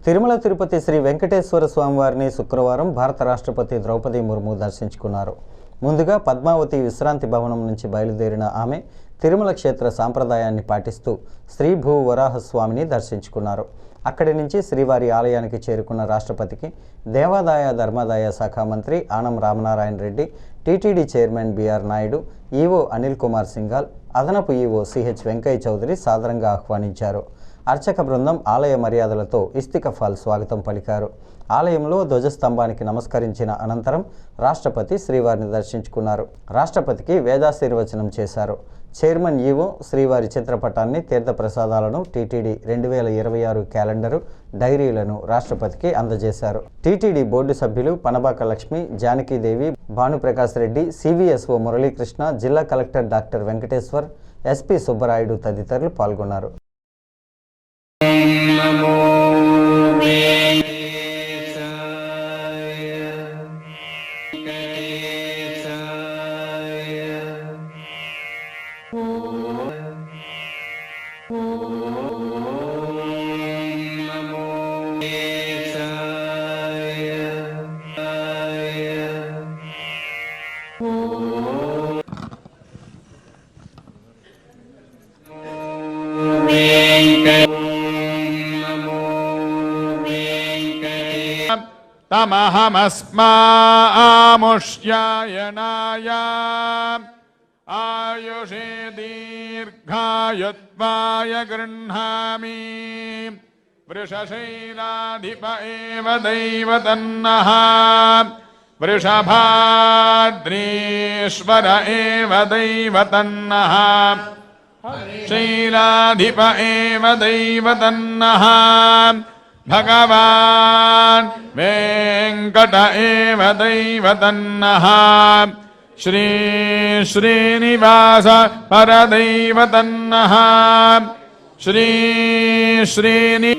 తిరుమల తిరుపతి శ్రీ వెంకటేశ్వర స్వామివారిని శుక్రవారం భారత రాష్ట్రపతి ద్రౌపది ముర్ము దర్శించుకున్నారు. ముందుగా పద్మావతి విశ్రాంతి భవనం నుంచి బయలుదేరిన ఆమె తిరుమల క్షేత్ర సాంప్రదాయాన్ని పాటిస్తూ శ్రీ భూ వరాహస్వామిని దర్శించుకున్నారు. అక్కడి నుంచి శ్రీవారి ఆలయానికి చేరుకున్న రాష్ట్రపతికి దేవాదాయ ధర్మాదాయ శాఖ మంత్రి Anam Ramanarayana Reddy, TTD chairman BR Naidu, EO Anil Kumar Singhal, అదనపు ఈవో సిహెచ్ వెంకయ్య చౌదరి సాదరంగా ఆహ్వానించారు. అర్చక బృందం ఆలయ మర్యాదలతో ఇస్తికఫాల్ స్వాగతం పలికారు. ఆలయంలో ధ్వజస్తంభానికి నమస్కరించిన అనంతరం రాష్ట్రపతి శ్రీవారిని దర్శించుకున్నారు. రాష్ట్రపతికి వేదాశీర్వచనం చేశారు. చైర్మన్ ఈవో శ్రీవారి చిత్రపటాన్ని, తీర్థప్రసాదాలను, టీటీడీ 2026 క్యాలెండరు, డైరీలను రాష్ట్రపతికి అందజేశారు. టీటీడీ బోర్డు సభ్యులు పనబాక లక్ష్మి, జానకీదేవి, భానుప్రకాష్ రెడ్డి, సివిఎస్ఓ మురళీకృష్ణ, జిల్లా collector doctor Venkateshwar, SP Subbarayudu తదితరులు పాల్గొన్నారు. तमहमस्मामुष्यायनाय आयुषे दीर्घायुत्वाय गृह्णामि वृषशैलाधिप एव दैवतन्नः वृषभाद्रीश्वर एव दैवतन्नः शैलाधिप एव दैवतन्नः भगवान् वेंकट एव दैवतन्नः श्री श्रीनिवास परदैवतन्नः श्री श्रीनि